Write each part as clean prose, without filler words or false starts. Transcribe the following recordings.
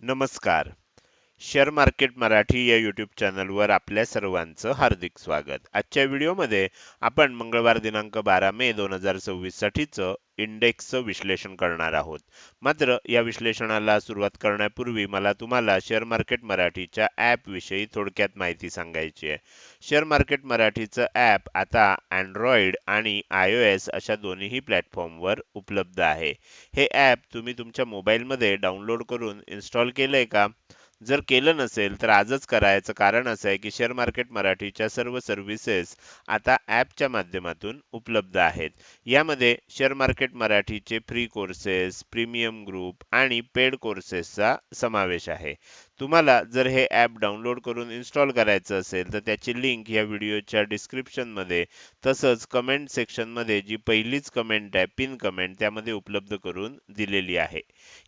नमस्कार. Share market Marathi या YouTube चॅनलवर आपल्या सर्वांचं हार्दिक स्वागत. आजच्या व्हिडिओमध्ये आपण मंगळवार दिनांक 12 मे 2026 साठीचं इंडेक्सचं विश्लेषण करणार आहोत. मात्र या विश्लेषणाला सुरुवात करण्यापूर्वी मला तुम्हाला शेअर मार्केट मराठीच्या ॲप विषयी थोडक्यात माहिती सांगायची आहे. शेअर मार्केट मराठीचं ॲप आता Android आणि iOS अशा दोन्हीही प्लॅटफॉर्मवर उपलब्ध आहे. हे ॲप तुम्ही तुमच्या मोबाईलमध्ये डाउनलोड करून इन्स्टॉल केलंय का? जर केलं नसेल तर आजच करायचं कारण असं आहे की शेअर मार्केट मराठीच्या सर्व सर्व्हिसेस आता ॲपच्या माध्यमातून उपलब्ध आहेत. यामध्ये शेअर मार्केट मराठीचे फ्री कोर्सेस, प्रीमियम ग्रुप आणि पेड कोर्सेसचा समावेश आहे. तुम्हाला जर हे ॲप डाउनलोड करून इन्स्टॉल करायचं असेल तर त्याची लिंक या व्हिडिओच्या डिस्क्रिप्शनमध्ये तसंच कमेंट सेक्शनमध्ये जी पहिलीच कमेंट आहे पिन कमेंट त्यामध्ये उपलब्ध करून दिलेली आहे.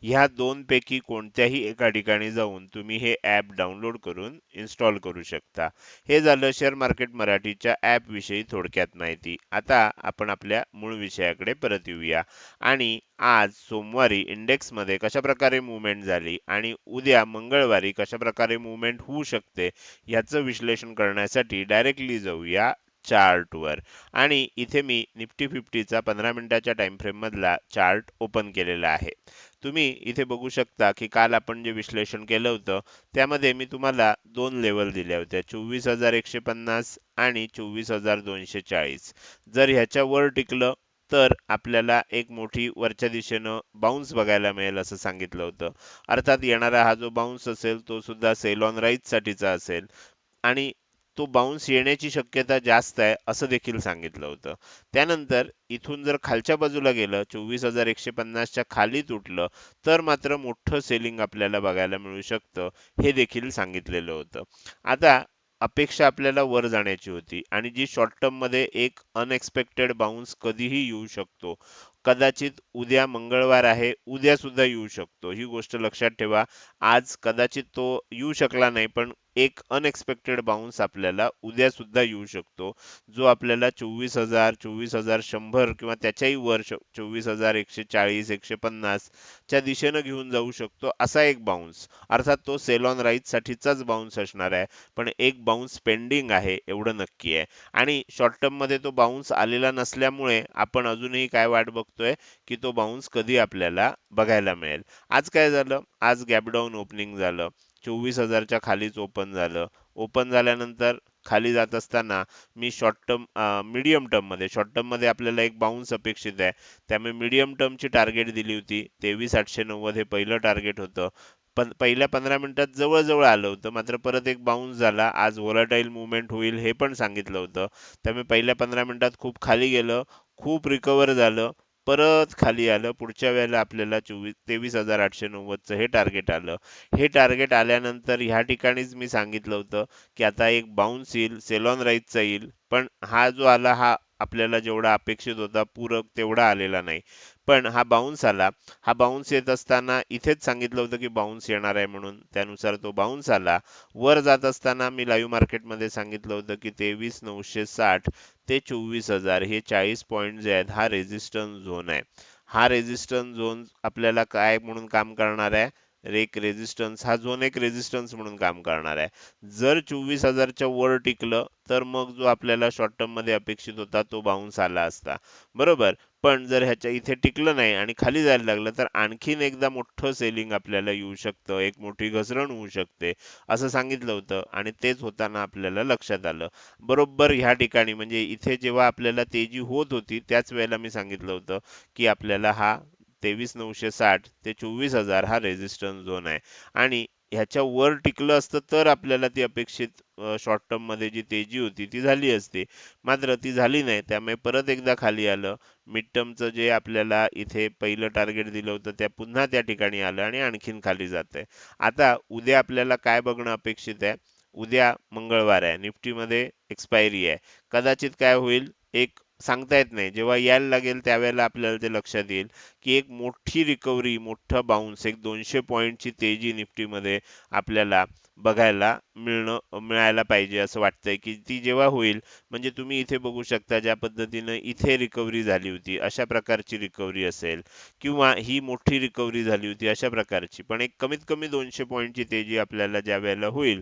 ह्या दोनपैकी कोणत्याही एका ठिकाणी जाऊन तुम्ही हे ॲप डाउनलोड करून इन्स्टॉल करू शकता. हे झालं शेअर मार्केट मराठीच्या ॲप विषयी थोडक्यात माहिती. आता आपण आपल्या मूळ विषयाकडे परत येऊया आणि आज सोमवारी इंडेक्समध्ये कशाप्रकारे मूव्हमेंट झाली आणि उद्या मंगळवारी कशाप्रकारे मूव्हमेंट होऊ शकते याचं विश्लेषण करण्यासाठी डायरेक्टली जाऊया चार्टवर. आणि इथे मी निफ्टी 50चा 15 मिनिटाच्या टाइम फ्रेम मधला चार्ट ओपन केलेला आहे. तुम्ही इथे बघू शकता की काल आपण जे विश्लेषण केलं होतं त्यामध्ये मी तुम्हाला दोन लेवल दिल्या होत्या, 24,150 आणि 24,240. जर ह्याच्या वर टिकलं तर आपल्याला एक मोठी वरच्या दिशेनं बाउन्स बघायला मिळेल असं सांगितलं होतं. अर्थात येणारा हा जो बाउन्स असेल तो सुद्धा सेल ऑन राईज साठीचा असेल आणि तो बाउन्स येण्याची शक्यता जास्त आहे असं देखील सांगितलं होतं. त्यानंतर इथून जर खालच्या बाजूला गेलं 24,150च्या खाली तुटलं तर मात्र मोठं सेलिंग आपल्याला बघायला मिळू शकतं हे देखील सांगितलेलं होतं. आता अपेक्षा आपल्याला वर जाण्याची होती आणि जी शॉर्ट टर्म मध्ये एक अनएक्सपेक्टेड बाउन्स कधीही येऊ शकतो. कदाचित उद्या मंगळवार आहे, उद्या सुद्धा येऊ शकतो. ही गोष्ट लक्षात ठेवा. आज कदाचित तो येऊ शकला नाही पण एक अनएक्सपेक्टेड बाउन्स आपल्याला उद्या सुद्धा येऊ शकतो जो आपल्याला 24,000 24,100 किंवा त्याच्याही वर 24,140 150 च्या दिशेनं घेऊन जाऊ शकतो असा एक बाउन्स. अर्थात तो सेल ऑन राईज साठीचाच बाउन्स असणार आहे पण एक बाउन्स पेंडिंग आहे एवढं नक्की आहे. आणि शॉर्ट टर्म मध्ये तो बाउन्स आलेला नसल्यामुळे आपण अजूनही काय वाट बघतोय की तो बाउन्स कधी आपल्याला बघायला मिळेल. आज काय झालं, आज गॅप डाऊन ओपनिंग झालं, 24,000च्या खालीच ओपन झालं. ओपन झाल्यानंतर खाली जात असताना मी मीडियम टर्म मध्ये शॉर्ट टर्म मध्ये आपल्याला एक बाउन्स अपेक्षित आहे त्यामुळे मीडियम टर्मची टार्गेट दिली होती. 23,890 हे पहिलं टार्गेट होतं. पण पहिल्या 15 मिनिटात जवळ आलं होतं मात्र परत एक बाउन्स झाला. आज व्होलाटाईल मुवमेंट होईल हे पण सांगितलं होतं त्यामुळे पहिल्या 15 मिनिटात खूप खाली गेलं, खूप रिकव्हर झालं, परत खाली आलं. पुढच्या वेळेला आपल्याला 23,890चं हे टार्गेट आलं. हे टार्गेट आल्यानंतर ह्या ठिकाणीच मी सांगितलं होतं की आता एक बाउन्स येईल, सेल ऑन राईजचा येईल. पण हा जो आला हा आपल्याला जेवढा अपेक्षित होता पूरक तेवढा आलेला नाही. पण हा बाउन्स आला. हा बाउन्स येत असताना इथेच सांगितलं होतं की बाउन्स येणार आहे म्हणून, त्यानुसार तो बाउन्स आला. वर जात असताना मी लाईव्ह मार्केटमध्ये सांगितलं होतं की 23,960 ते 24,000 हे 40 पॉईंट जे आहेत हा रेझिस्टन्स झोन आहे. हा रेझिस्टन्स झोन आपल्याला काय म्हणून काम करणार आहे, एक रेझिस्टन्स हा झोन एक रेझिस्टन्स म्हणून काम करणार आहे. जर 24,000च्या वर टिकलं तर मग जो आपल्याला शॉर्ट टर्म मध्ये अपेक्षित होता तो बाउन्स आला असता, बरोबर. पण जर ह्याच्या इथे टिकलं नाही आणि खाली जायला लागलं तर आणखीन एकदा मोठं सेलिंग आपल्याला येऊ शकतं, एक मोठी घसरण होऊ शकते असं सांगितलं होतं आणि तेच होताना आपल्याला लक्षात आलं. बरोबर ह्या ठिकाणी म्हणजे इथे जेव्हा आपल्याला तेजी होत होती त्याच वेळेला मी सांगितलं होतं की आपल्याला हा 23,960 ते 24,000 हा रेझिस्टन्स झोन आहे आणि ह्याच्या वर टिकलं असतं तर आपल्याला ती अपेक्षित शॉर्ट टर्म मध्ये जी तेजी होती ती झाली असती. मात्र ती झाली नाही त्यामुळे परत एकदा खाली आलं. मिड टर्मचं जे आपल्याला इथे पहिलं टार्गेट दिलं होतं त्या पुन्हा त्या ठिकाणी आलं आणि आणखीन खाली जातंय. आता उद्या आपल्याला काय बघणं अपेक्षित आहे, उद्या मंगळवार आहे, निफ्टीमध्ये एक्सपायरी आहे. कदाचित काय होईल, एक सांगता येत नाही. जेव्हा यायला लागेल त्यावेळेला आपल्याला ते लक्षात येईल, की एक मोठी रिकव्हरी, मोठा बाउन्स, एक 200 पॉइंटची तेजी निफ्टीमध्ये आपल्याला बघायला मिळायला पाहिजे असं वाटतंय, की ती जेव्हा होईल म्हणजे तुम्ही इथे बघू शकता ज्या पद्धतीनं इथे रिकव्हरी झाली होती, अशा प्रकारची रिकव्हरी असेल किंवा ही मोठी रिकव्हरी झाली होती अशा प्रकारची. पण एक कमीत कमी 200 पॉइंटची तेजी आपल्याला ज्यावेळेला होईल,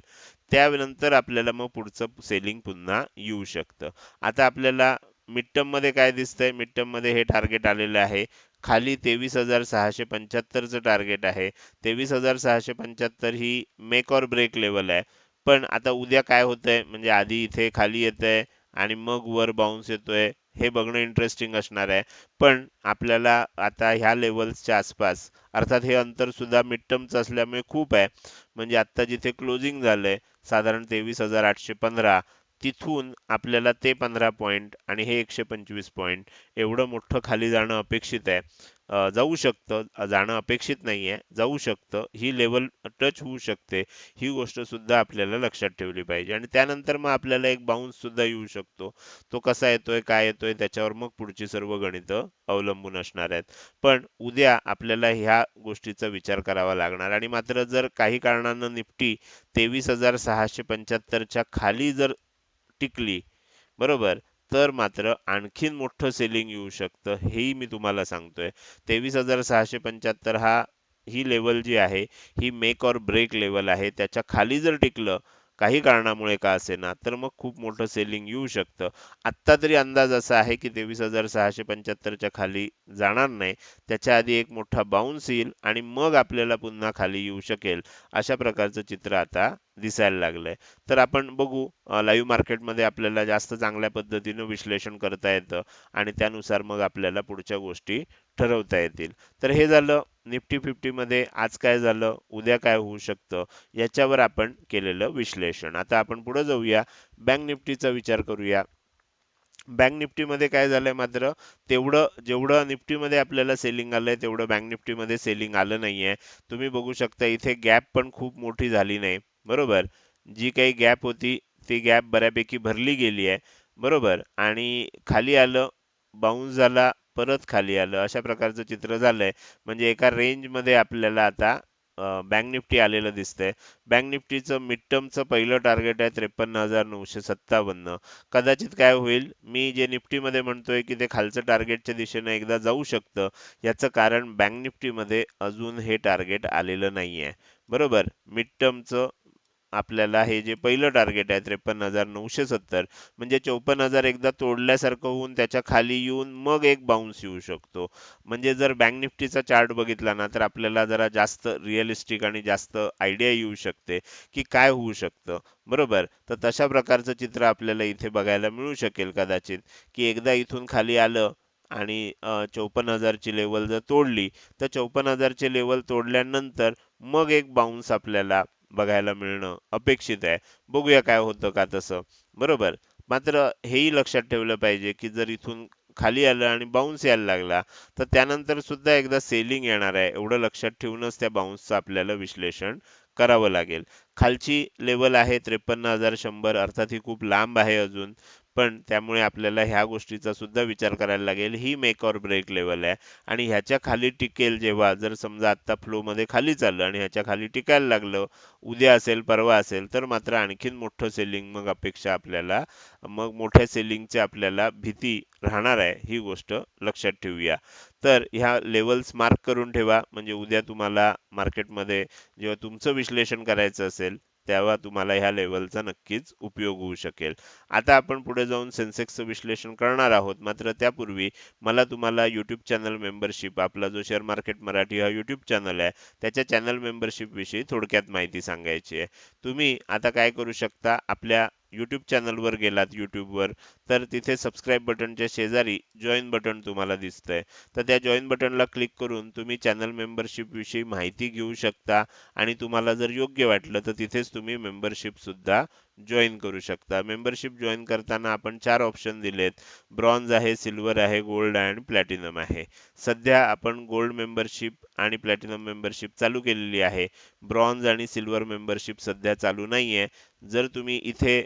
त्यानंतर आपल्याला मग पुढचं सेलिंग पुन्हा येऊ शकतं. आता आपल्याला मिड टर्ममध्ये काय दिसतंय? मिड टर्ममध्ये हे टार्गेट आलेलं आहे. खाली 23,675 चं टार्गेट आहे. 23,675 ही मेक ऑर ब्रेक लेवल आहे. पण आता उद्या काय होतंय म्हणजे आधी इथे खाली येतंय आणि मग वर बाउन्स येतोय. हे बघणं इंटरेस्टिंग असणार आहे. पण आपल्याला आता ह्या लेवल्सच्या आसपास अर्थात हे अंतर सुद्धा मिड टर्मचं असल्यामुळे खूप आहे. म्हणजे आत्ता जिथे क्लोजिंग झालंय साधारण 23,815 तिथून आपल्याला ते 15 पॉइंट आणि हे 125 पॉइंट एवढं मोठं खाली जाणं अपेक्षित आहे. जाऊ शकतं, जाणं अपेक्षित नाहीये, जाऊ शकतं. ही लेवल टच होऊ शकते. ही गोष्ट सुद्धा आपल्याला लक्षात ठेवली पाहिजे आणि त्यानंतर मग आपल्याला एक बाउन्स सुद्धा येऊ शकतो. तो कसा येतोय, काय येतोय त्याच्यावर मग पुढची सर्व गणितं अवलंबून असणार आहेत. पण उद्या आपल्याला ह्या गोष्टीचा विचार करावा लागणार आणि मात्र जर काही कारणानं निफ्टी 23,675 च्या खाली जर टिकली, बरोबर, तर मात्र आणखीन मोठं सेलिंग येऊ शकतं, हेही मी तुम्हाला सांगतोय. 23,675 ही लेवल जी आहे, ही मेक और ब्रेक लेवल आहे. त्याच्या खाली जर टिकलं, काही कारणामुळे का असेना, तर मग खूप मोठं सेलिंग येऊ शकतं. आत्ता तरी अंदाज असा आहे, की 23,675 च्या खाली जाणार नाही. त्याच्या आधी एक मोठा बाउन्स येईल आणि मग आपल्याला पुन्हा खाली येऊ शकेल. अशा प्रकारचं चित्र आता दिसायला लागलंय. तर आपण बघू लाईव्ह मार्केटमध्ये आपल्याला जास्त चांगल्या पद्धतीनं विश्लेषण करता येतं आणि त्यानुसार मग आपल्याला पुढच्या गोष्टी ठरवता येतील. तर हे झालं निफ्टी 50 मध्ये आज काय झालं, उद्या काय होऊ शकतं याच्यावर आपण केलेलं विश्लेषण. आता आपण पुढे जाऊया, बँक निफ्टीचा विचार करूया. बँक निफ्टीमध्ये काय झालंय मात्र तेवढं जेवढं निफ्टीमध्ये आपल्याला सेलिंग आलंय तेवढं बँक निफ्टीमध्ये सेलिंग आलं नाहीये. तुम्ही बघू शकता इथे गॅप पण खूप मोठी झाली नाही. बरोबर. जी काही गॅप होती ती गॅप बऱ्यापैकी भरली गेली आहे. बरोबर. आणि खाली आलं, बाउन्स झाला, परत खाली आलं. अशा प्रकारचं चित्र झालंय. म्हणजे एका रेंजमध्ये आपल्याला आता बँक निफ्टी आलेलं दिसतंय. बँक निफ्टीचं मिड टर्मचं पहिलं टार्गेट आहे 53,957. कदाचित काय होईल, मी जे निफ्टीमध्ये म्हणतोय की ते खालचं टार्गेटच्या दिशेने एकदा जाऊ शकतं. याचं कारण बँक निफ्टीमध्ये अजून हे टार्गेट आलेलं नाहीये. बरोबर. मिड टर्मचं आपल्याला हे जे पहिलं टार्गेट आहे 53,970 म्हणजे 54,000 एकदा तोडल्यासारखं होऊन त्याच्या खाली येऊन मग एक बाउन्स येऊ शकतो. म्हणजे जर बँक निफ्टीचा चार्ट बघितला ना तर आपल्याला जरा जास्त रिअलिस्टिक आणि जास्त आयडिया येऊ शकते की काय होऊ शकतं. बरोबर. तर तशा प्रकारचं चित्र आपल्याला इथे बघायला मिळू शकेल कदाचित, की एकदा इथून खाली आलं आणि 54,000 ची लेवल जर तोडली, तर 54,000 ची लेवल तोडल्यानंतर मग एक बाउन्स आपल्याला बघायला मिळणं अपेक्षित आहे. बघूया काय होतं का तसं. बरोबर. मात्र हेही लक्षात ठेवलं पाहिजे, की जर इथून खाली आलं आणि बाउन्स यायला लागला, तर त्यानंतर सुद्धा एकदा सेलिंग येणार आहे. एवढं लक्षात ठेवूनच त्या बाउन्सचं आपल्याला विश्लेषण करावं लागेल. खालची लेवल आहे 53,100 अर्थात ही खूप लांब आहे अजून. पण त्यामुळे आपल्याला ह्या गोष्टीचा सुद्धा विचार करायला लागेल. ही मेक ऑर ब्रेक लेवल आहे आणि ह्याच्या खाली टिकेल जेव्हा जर समजा आत्ता फ्लोमध्ये खाली चाललं आणि ह्याच्या खाली टिकायला लागलं, उद्या असेल, परवा असेल, तर मात्र आणखीन मोठं सेलिंग मग अपेक्षा आपल्याला मग मोठ्या सेलिंगची आपल्याला भीती राहणार आहे. ही गोष्ट लक्षात ठेवूया. तर ह्या लेव्हल्स मार्क करून ठेवा. म्हणजे उद्या तुम्हाला मार्केटमध्ये जेव्हा तुमचं विश्लेषण करायचं असेल, तेव्हा तुम्हाला ह्या लेव्हलचा नक्कीच उपयोग होऊ शकेल. आता आपण पुढे जाऊन सेन्सेक्सचं विश्लेषण करणार आहोत. मात्र त्यापूर्वी मला तुम्हाला YouTube चॅनल मेंबरशिप आपला जो शेअर मार्केट मराठी हा YouTube चॅनल आहे, त्याच्या चॅनल मेंबरशिप विषयी थोडक्यात माहिती सांगायची आहे. तुम्ही आता काय करू शकता, आपल्या YouTube चॅनलवर गेलात YouTubeवर, तर तिथे सबस्क्राईब बटनच्या शेजारी जॉइन बटन तुम्हाला दिसतंय. तर त्या जॉइन बटनला क्लिक करून तुम्ही चॅनल मेंबरशिप विषयी माहिती घेऊ शकता आणि तुम्हाला जर योग्य वाटलं तर तिथेच तुम्ही मेंबरशिप सुद्धा जॉइन करू शकता. मेंबरशिप जॉइन करताना आपण 4 ऑप्शन दिलेत. ब्रॉन्झ आहे, सिल्वर आहे, गोल्ड आहे आणि प्लॅटिनम आहे. सध्या आपण गोल्ड मेंबरशिप आणि प्लॅटिनम मेंबरशिप चालू केलेली आहे. ब्रॉन्झ आणि सिल्वर मेंबरशिप सध्या चालू नाहीये. जर तुम्ही इथे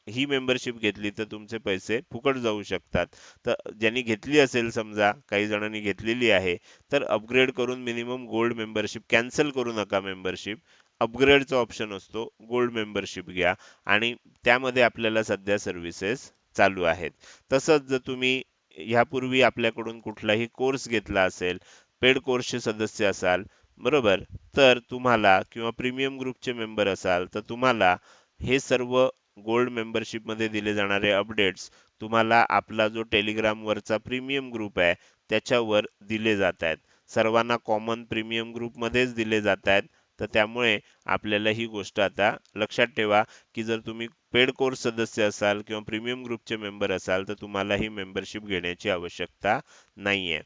ही मेंबरशिप घेतली तर तुमचे पैसे फुकट जाऊ शकतात. तर ज्यांनी घेतली असेल, समजा काही जणांनी घेतलेली आहे, तर अपग्रेड करून मिनिमम गोल्ड मेंबरशिप कॅन्सल करू नका. मेंबरशिप अपग्रेडचा ऑप्शन असतो, गोल्ड मेंबरशिप घ्या आणि त्यामध्ये आपल्याला सध्या सर्व्हिसेस चालू आहेत. तसंच जर तुम्ही ह्यापूर्वी आपल्याकडून कुठलाही कोर्स घेतला असेल, पेड कोर्सचे सदस्य असाल, बरोबर, तर तुम्हाला किंवा प्रीमियम ग्रुपचे मेंबर असाल, तर तुम्हाला हे सर्व गोल्ड मेंबरशिपमध्ये दिले जाणारे अपडेट्स तुम्हाला आपला जो टेलिग्रामवरचा प्रीमियम ग्रुप आहे त्याच्यावर दिले जात आहेत. सर्वांना कॉमन प्रीमियम ग्रुपमध्येच दिले जात आहेत. तर त्यामुळे आपल्याला ही गोष्ट आता लक्षात ठेवा, की जर तुम्ही पेड कोर्स सदस्य असाल किंवा प्रीमियम ग्रुपचे मेंबर असाल, तर तुम्हाला ही मेंबरशिप घेण्याची आवश्यकता नाहीये.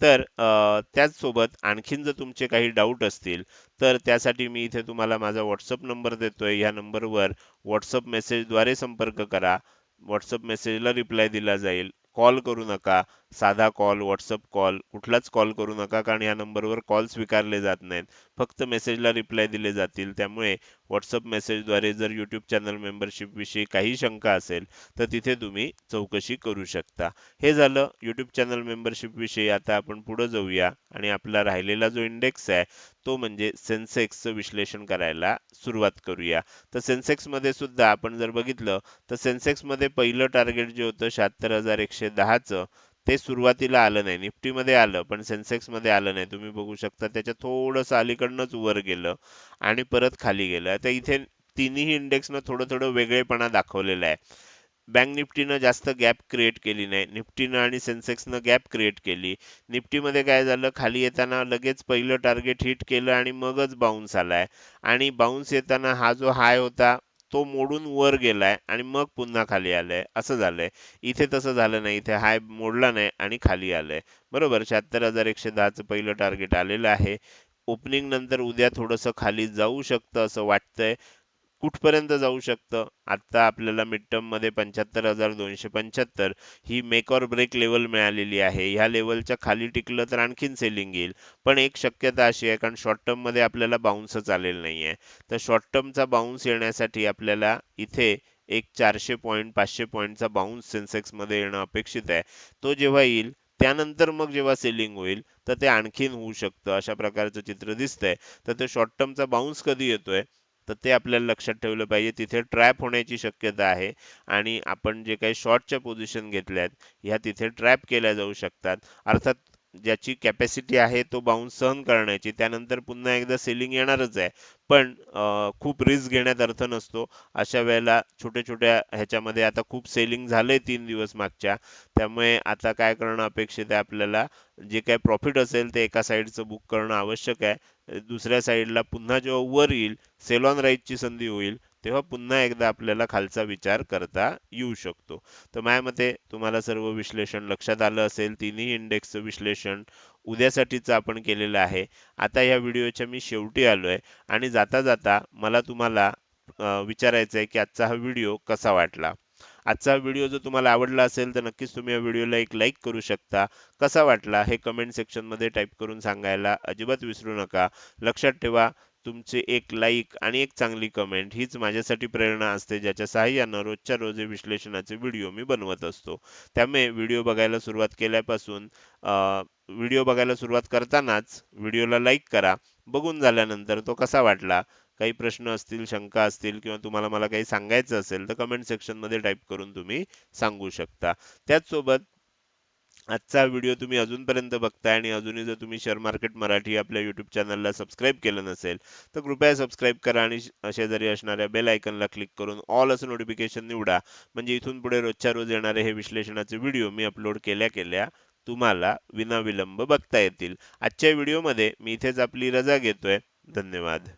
तर त्याचसोबत आणखीन जर तुमचे काही डाऊट असतील, तर त्यासाठी मी इथे तुम्हाला माझा WhatsApp नंबर देतोय. या नंबरवर WhatsApp मेसेजद्वारे संपर्क करा. WhatsApp मेसेजला रिप्लाय दिला जाईल. कॉल करू नका. साधा कॉल, WhatsApp कॉल, कुठलाच कॉल करू नका, कारण या नंबरवर कॉल स्वीकारले जात नाहीत. फक्त मेसेजला रिप्लाय दिले जातील. त्यामुळे WhatsApp मेसेजद्वारे जर YouTube चॅनल मेंबरशिप विषयी काही शंका असेल, तर तिथे तुम्ही चौकशी करू शकता. हे झालं YouTube चॅनल मेंबरशिप विषयी. आता आपण पुढे जाऊया आणि आपला राहिलेला जो इंडेक्स आहे, तो म्हणजे सेन्सेक्सचं विश्लेषण करायला सुरुवात करूया. तर सेन्सेक्समध्ये सुद्धा आपण जर बघितलं, तर सेन्सेक्समध्ये पहिलं टार्गेट जे होतं 76,110चं, ते सुरुवातीला आलं नाही. निफ्टीमध्ये आलं, पण सेन्सेक्समध्ये आलं नाही. तुम्ही बघू शकता त्याच्या थोडंसं अलीकडनंच वर गेलं आणि परत खाली गेलं. आता इथे तिन्ही इंडेक्सनं थोडं थोडं वेगळेपणा दाखवलेला आहे. बँक निफ्टीनं जास्त गॅप क्रिएट केली नाही. निफ्टीनं आणि सेन्सेक्सनं गॅप क्रिएट केली. निफ्टीमध्ये काय झालं, खाली येताना लगेच पहिलं टार्गेट हिट केलं आणि मगच बाउन्स आलाय आणि बाउन्स येताना हा जो हाय होता तो मोडून वर गेलाय आणि मग पुन्हा खाली आलाय, असं झालंय. इथे तसं झालं नाही. इथे हाय मोडला नाही आणि खाली आलंय. बरोबर, 76,110चं पहिलं टार्गेट आलेलं आहे. ओपनिंग नंतर उद्या थोडंसं खाली जाऊ शकतं असं वाटतंय. कुठपर्यंत जाऊ शकतं? आता आपल्याला मिड टर्ममध्ये 75,275 ही मेक ऑर ब्रेक लेवल मिळालेली आहे. ह्या लेवलच्या खाली टिकलं तर आणखीन सेलिंग येईल. पण एक शक्यता अशी आहे, कारण शॉर्ट टर्ममध्ये आपल्याला बाउन्सच आलेला नाहीये. तर शॉर्ट टर्मचा बाउन्स येण्यासाठी आपल्याला इथे एक 400 पॉईंट 500 पॉईंटचा बाउन्स सेन्सेक्समध्ये येणं अपेक्षित आहे. तो जेव्हा येईल त्यानंतर मग जेव्हा सेलिंग होईल, तर ते आणखीन होऊ शकतं. अशा प्रकारचं चित्र दिसतंय. तर ते शॉर्ट टर्मचा बाउन्स कधी येतोय, तर ते आपल्याला लक्षात ठेवलं पाहिजे. तिथे ट्रॅप होण्याची शक्यता आहे आणि आपण जे काही शॉर्टच्या पोझिशन घेतल्यात, ह्या तिथे ट्रॅप केल्या जाऊ शकतात. अर्थात ज्याची कॅपॅसिटी आहे तो बाउन्स सहन करण्याची, त्यानंतर पुन्हा एकदा सेलिंग येणारच आहे. पण खूप रिस्क घेण्यात अर्थ नसतो. अशा वेळेला छोट्या-छोट्या ह्याच्यामध्ये आता खूप सेलिंग झालंय 3 दिवस मागच्या. त्यामुळे आता काय करणं अपेक्षित आहे आपल्याला, जे काही प्रॉफिट असेल ते एका साइडचं बुक करणं आवश्यक आहे. दुसऱ्या साइडला पुन्हा जेव्हा वर येईल, सेल ऑन राईजची संधी होईल, तेव्हा पुन्हा एकदा आपल्याला खालचा विचार करता येऊ शकतो. तर माझ्या मते तुम्हाला सर्व विश्लेषण लक्षात आलं असेल. तिन्ही इंडेक्सचं विश्लेषण उद्यासाठीचं आपण केलेलं आहे. आता या व्हिडिओच्या मी शेवटी आलोय आणि जाता जाता मला तुम्हाला विचारायचं आहे, की आजचा हा व्हिडिओ कसा वाटला. आजचा व्हिडिओ जर तुम्हाला आवडला असेल, तर नक्कीच तुम्ही या व्हिडिओला एक लाईक करू शकता. कसा वाटला हे कमेंट सेक्शनमध्ये टाईप करून सांगायला अजिबात विसरू नका. लक्षात ठेवा, तुमचे एक लाईक आणि एक चांगली कमेंट हीच माझ्यासाठी प्रेरणा असते, ज्याच्या सहाय्यानं रोजच्या रोज हे विश्लेषणाचे व्हिडिओ मी बनवत असतो. त्यामुळे व्हिडिओ बघायला सुरुवात करतानाच व्हिडिओला लाईक करा. बघून झाल्यानंतर तो कसा वाटला, काही प्रश्न असतील, शंका असतील किंवा तुम्हाला मला काही सांगायचं असेल, तर कमेंट सेक्शनमध्ये टाईप करून तुम्ही सांगू शकता. त्याचसोबत आजचा व्हिडिओ तुम्ही अजूनपर्यंत बघताय आणि अजूनही जर तुम्ही शेअर मार्केट मराठी आपल्या YouTube चॅनलला सबस्क्राईब केलं नसेल, तर कृपया सबस्क्राईब करा आणि शेजारी असणाऱ्या बेल आयकॉनला क्लिक करून ऑल असं नोटिफिकेशन निवडा. म्हणजे इथून पुढे रोजच्या रोज येणारे हे विश्लेषणाचे व्हिडिओ मी अपलोड केल्या तुम्हाला विनाविलंब बघता येतील. आजच्या व्हिडिओमध्ये मी इथेच आपली रजा घेतोय. धन्यवाद.